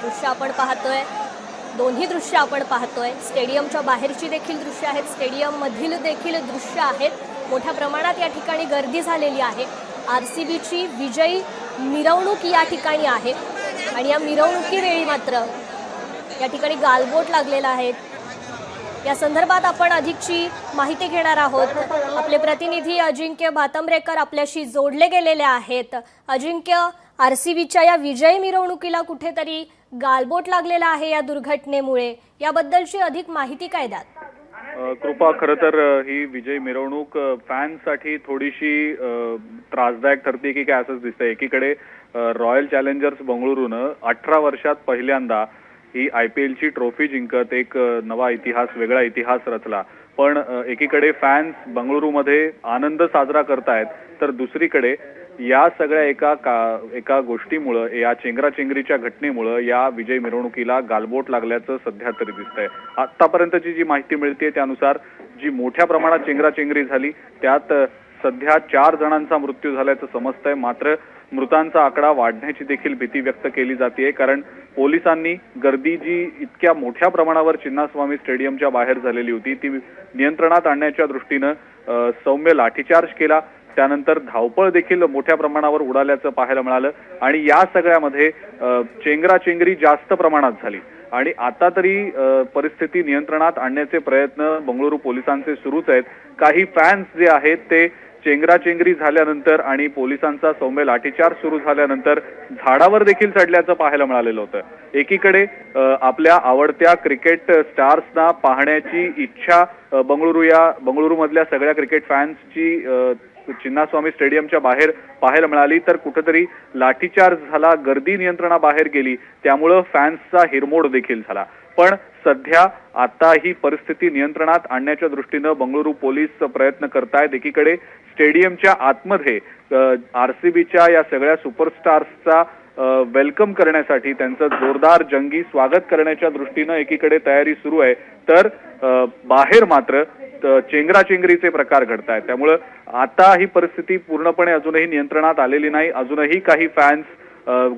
दृश्य आपण पाहतोय, दोन्ही दृश्य आपण पाहतोय। स्टेडियमच्या बाहेरची देखील दृश्य आहेत, स्टेडियम मधील देखील दृश्य आहेत। मोठ्या प्रमाणात या ठिकाणी गर्दी झालेली आहे। आरसीबीची विजयी मिरवणूक या ठिकाणी आहे आणि या मिरवणुकीवेळी मात्र या ठिकाणी गालबोट लागलेला आहे। या संदर्भात आपण अधिकची माहिती घेणार आहोत। आपले प्रतिनिधी अजिंक्य भातंब्रेकर आपल्याशी जोडले गेलेले आहेत। अजिंक्य, आरसीबीच्या या विजय मिरवणुकीला कुठेतरी गालबोट लागलेला आहे या दुर्घटनेमुळे, याबद्दलची अधिक माहिती काय द्याल? कृपा, खरं तर ही विजय मिरवणूक फॅन्ससाठी थोडीशी त्रासदायक ठरते की काय असंच दिसतंय। एकीकडे रॉयल चॅलेंजर्स बंगळुरूनं 18 वर्षात पहिल्यांदा ही IPLची ट्रॉफी जिंकत एक नवा इतिहास, वेगळा इतिहास रचला। पण एकीकडे फॅन्स बंगळुरूमध्ये आनंद साजरा करतायत, तर दुसरीकडे या सगळ्या एका गोष्टीमुळं, या चेंगराचेंगरीच्या घटनेमुळं या विजय मिरवणुकीला गालबोट लागल्याचं सध्या तरी दिसतंय। आतापर्यंतची जी माहिती मिळते त्यानुसार जी मोठ्या प्रमाणात चेंगराचेंगरी झाली त्यात सध्या 4 जणांचा मृत्यू झाल्याचं समजतंय। मात्र मृतांचा आकडा वाढण्याची देखील भीती व्यक्त केली जाते, कारण पोलिसांनी गर्दी जी इतक्या मोठ्या प्रमाणावर चिन्नास्वामी स्टेडियमच्या बाहेर झालेली होती ती नियंत्रणात आणण्याच्या दृष्टीनं सौम्य लाठीचार्ज केला। त्यानंतर धावपळ देखील मोठ्या प्रमाणावर उडाल्याचं पाहायला मिळालं आणि या सगळ्यामध्ये चेंगराचेंगरी जास्त प्रमाणात झाली आणि आता तरी परिस्थिती नियंत्रणात आणण्याचे प्रयत्न बंगळुरू पोलिसांचे सुरूच आहेत। काही फॅन्स जे आहेत ते चेंगराचेंगरी झाल्यानंतर आणि पोलिसांचा सौम्य लाठीचार्ज सुरू झाल्यानंतर झाडावर देखील चढल्याचं पाहायला मिळालेलं होतं। एकीकडे आपल्या आवडत्या क्रिकेट स्टार्सना पाहण्याची इच्छा बंगळुरूमधल्या सगळ्या क्रिकेट फॅन्सची चिन्नास्वामी स्टेडियमच्या बाहेर पाहायला मिळाली, तर कुठेतरी लाठीचार्ज झाला, गर्दी नियंत्रणाबाहेर गेली, त्यामुळं फॅन्सचा हिरमोड देखील झाला। पण सध्या आता ही परिस्थिती नियंत्रणात आणण्याच्या दृष्टीनं बंगळुरू पोलीस प्रयत्न करतायत। एकीकडे स्टेडियमच्या आतमध्ये आरसीबीच्या या सगळ्या सुपरस्टार्सचा वेलकम करण्यासाठी, त्यांचं जोरदार जंगी स्वागत करण्याच्या दृष्टीनं एकीकडे तयारी सुरू आहे, तर बाहेर मात्र चेंगराचेंगरीचे प्रकार घडतायत। त्यामुळं आता ही परिस्थिती पूर्णपणे अजूनही नियंत्रणात आलेली नाही। अजूनही काही फॅन्स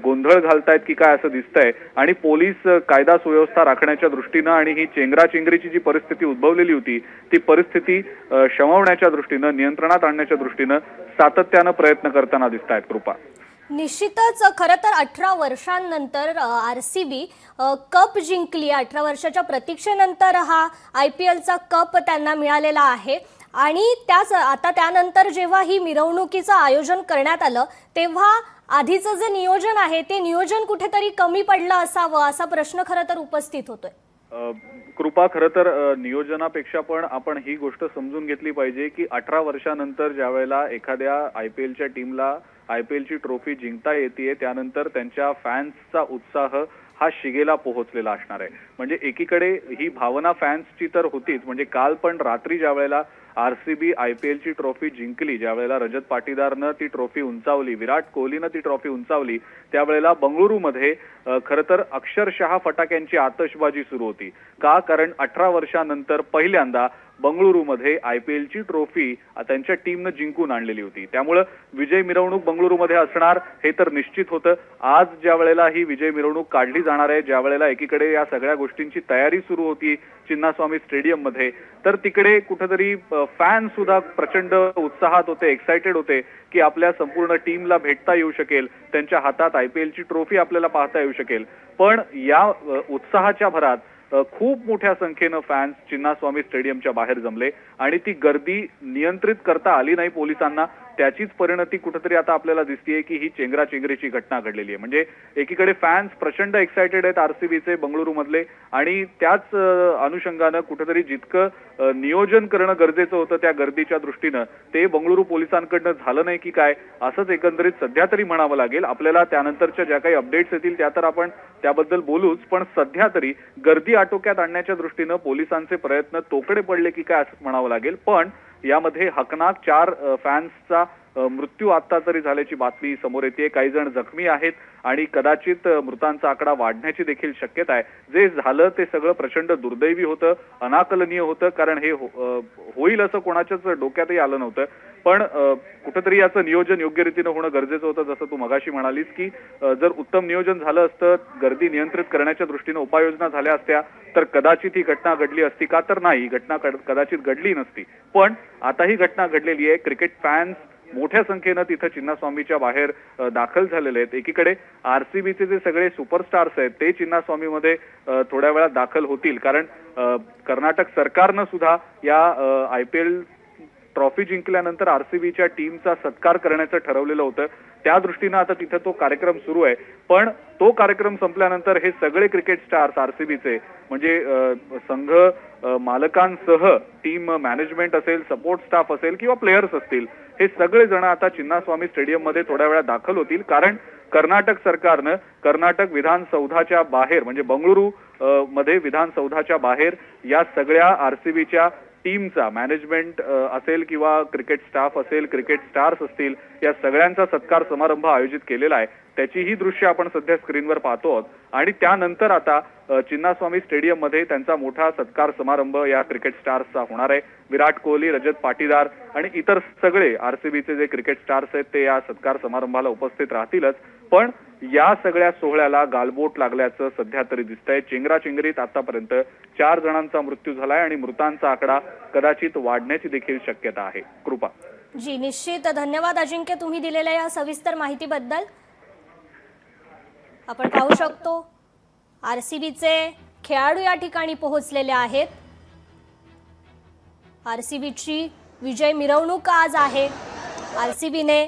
गोंधळ घालतायत की काय असं दिसतंय आणि पोलीस कायदा सुव्यवस्था राखण्याच्या दृष्टीनं आणि ही चेंगराचेंगरीची जी परिस्थिती उद्भवलेली होती ती परिस्थिती शमवण्याच्या दृष्टीनं, नियंत्रणात आणण्याच्या दृष्टीनं सातत्यानं प्रयत्न करताना दिसतायत। कृपा, निश्चितच खरं तर 18 वर्षांनंतर आरसीबी कप जिंकली। 18 वर्षाच्या प्रतीक्षेनंतर हा IPLचा कप त्यांना मिळालेला आहे आणि त्यानंतर जेव्हा ही मिरवणुकीचं आयोजन करण्यात आलं तेव्हा आधीचं जे नियोजन आहे ते नियोजन कुठेतरी कमी पडलं असावं असा प्रश्न खरं तर उपस्थित होतोय। कृपा, खरं तर नियोजनापेक्षा पण आपण ही गोष्ट समजून घेतली पाहिजे की 18 वर्षानंतर ज्या वेळेला एखाद्या IPLच्या टीमला IPLची ट्रॉफी जिंकता येते त्यानंतर त्यांच्या फॅन्सचा उत्साह हा शिगेला पोहोचलेला असणार आहे। म्हणजे एकीकडे ही भावना फॅन्सची तर होतीच, म्हणजे काल पण रात्री ज्या वेळेला आरसीबी IPLची ट्रॉफी जिंकली, ज्या वेळेला रजत पाटीदारनं ती ट्रॉफी उंचावली, विराट कोहलीनं ती ट्रॉफी उंचावली, त्यावेळेला बंगळुरूमध्ये खरं तर अक्षरशः फटाक्यांची आतषबाजी सुरू होती। का? कारण 18 वर्षानंतर पहिल्यांदा बंगळुरूमध्ये IPLची ट्रॉफी त्यांच्या टीमनं जिंकून आणलेली होती। त्यामुळं विजय मिरवणूक बंगळुरूमध्ये असणार हे तर निश्चित होतं। आज ज्या वेळेला ही विजय मिरवणूक काढली जाणार आहे, ज्या वेळेला एकीकडे या सगळ्या गोष्टींची तयारी सुरू होती चिन्नास्वामी स्टेडियममध्ये, तर तिकडे कुठेतरी फॅन्स सुद्धा प्रचंड उत्साहात होते, एक्साइटेड होते की आपल्या संपूर्ण टीमला भेटता येऊ शकेल, त्यांच्या हातात IPLची ट्रॉफी आपल्याला पाहता येऊ शकेल। पण या उत्साहाच्या भरात खूप मोठ्या संख्येनं फॅन्स चिन्नास्वामी स्टेडियमच्या बाहेर जमले आणि ती गर्दी नियंत्रित करता आली नाही पोलिसांना। त्याचीच परिणती कुठेतरी आता आपल्याला दिसतेय की ही चेंगराचेंगरीची घटना घडलेली आहे। म्हणजे एकीकडे फॅन्स प्रचंड एक्साइटेड आहेत आरसीबीचे बंगळुरूमधले आणि त्याच अनुषंगानं कुठेतरी जितकं नियोजन करणं गरजेचं होतं त्या गर्दीच्या दृष्टीनं ते बंगळुरू पोलिसांकडनं झालं नाही की काय असंच एकंदरीत सध्या तरी म्हणावं लागेल। आपल्याला त्यानंतरच्या ज्या काही अपडेट्स येतील त्या तर आपण त्याबद्दल बोलूच, पण सध्या तरी गर्दी आटोक्यात आणण्याच्या दृष्टीनं पोलिसांचे प्रयत्न तोकडे पडले की काय असं म्हणावं लागेल। पण यामध्ये हकनाक 4 फॅन्सचा मृत्यू आता तरी झाल्याची बातमी समोर येते। काही जण जखमी आहेत आणि कदाचित मृतांचा आकडा वाढण्याची देखील शक्यता आहे। जे झालं ते सगळं प्रचंड दुर्दैवी होतं, अनाकलनीय होतं, कारण हे होईल असं कोणाच्याच डोक्यातही आलं नव्हतं। पण कुठेतरी याचं नियोजन योग्य रीतीनं होणं गरजेचं होतं. जसं तू मगाशी म्हणालीस की जर उत्तम नियोजन झालं असतं, गर्दी नियंत्रित करण्याच्या दृष्टीनं उपाययोजना झाल्या असत्या तर कदाचित ही घटना घडली असती का, तर नाही, घटना कदाचित घडली नसती. पण आता ही घटना घडलेली आहे. क्रिकेट फॅन्स मोठ्या संख्येनं तिथं चिन्नास्वामीच्या बाहेर दाखल झालेले आहेत. एकीकडे आरसीबीचे जे सगळे सुपरस्टार्स आहेत ते चिन्नास्वामीमध्ये थोड्या वेळात दाखल होतील, कारण कर्नाटक सरकारनं सुद्धा या IPL ट्रॉफी जिंकल्यानंतर आरसीबीच्या टीमचा सत्कार करण्याचं ठरवलेलं होतं. त्या दृष्टीनं आता तिथे तो कार्यक्रम सुरू आहे. पण तो कार्यक्रम संपल्यानंतर हे सगळे क्रिकेट स्टार्स आरसीबीचे म्हणजे संघ मालकांसह टीम मॅनेजमेंट असेल, सपोर्ट स्टाफ असेल किंवा प्लेयर्स असतील, हे सगळे जण आता चिन्नास्वामी स्टेडियम मध्ये थोड्या वेळा दाखल होतील. कारण कर्नाटक सरकारनं कर्नाटक विधानसौधाच्या बाहेर म्हणजे बंगळुरू मध्ये विधानसौधाच्या बाहेर या सगळ्या आरसीबीच्या टीमचा मॅनेजमेंट असेल किंवा क्रिकेट स्टाफ असेल, क्रिकेट स्टार्स असतील, या सगळ्यांचा सत्कार समारंभ आयोजित केलेला आहे. त्याची ही दृश्य आपण सध्या स्क्रीनवर पाहतो आहोत. आणि त्यानंतर आता चिन्नास्वामी स्टेडियम मध्ये त्यांचा मोठा सत्कार समारंभ या क्रिकेट स्टार्सचा होणार आहे. विराट कोहली, रजत पाटीदार आणि इतर सगळे आरसीबीचे जे क्रिकेट स्टार्स आहेत ते या सत्कार समारंभाला उपस्थित राहतीलच. पण या सगळ्या सोहळ्याला गालबोट लागल्याचं सध्या तरी दिसतंय. चेंगराचेंगरीत आतापर्यंत 4 जणांचा मृत्यू झालाय आणि मृतांचा आकडा कदाचित वाढण्याची देखील शक्यता आहे. कृपा जी, निश्चित धन्यवाद अजिंक्य तुम्ही दिलेल्या या सविस्तर माहितीबद्दल. आपण पाहू शकतो आरसीबीचे खेळाडू या ठिकाणी पोहोचलेले आहेत. आरसीबीची विजय मिरवणूक आज आहे. आरसीबीने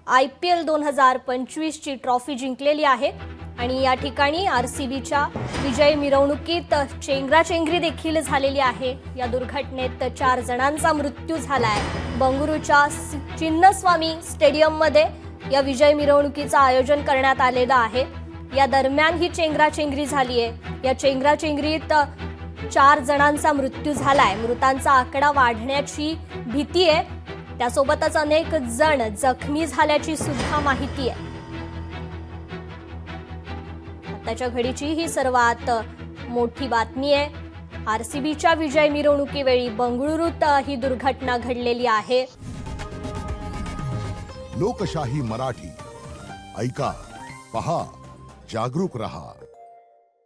IPL 2025 ची ट्रॉफी जिंकलेली आहे आणि या ठिकाणी आरसीबीच्या विजय मिरवणुकीत चेंगराचेंगरी देखील झालेली आहे. या दुर्घटनेत 4 जणांचा मृत्यू झालाय. बंगळुरूच्या चिन्नस्वामी स्टेडियम मध्ये या विजय मिरवणुकीचं आयोजन करण्यात आलेलं आहे. या दरम्यान ही चेंगराचेंगरी झाली आहे. या चेंगराचेंगरीत 4 जणांचा मृत्यू झालाय. मृतांचा आकडा वाढण्याची भीती आहे. त्यासोबतच अनेक जण जखमी झाल्याची सुद्धा माहिती आहे. आताच्या घडीची ही सर्वात मोठी बातमी आहे. आरसीबीच्या विजय मिरवणुकीवेळी बंगळुरूत ही दुर्घटना घडलेली आहे. लोकशाही मराठी ऐका, पहा, जागरूक रहा.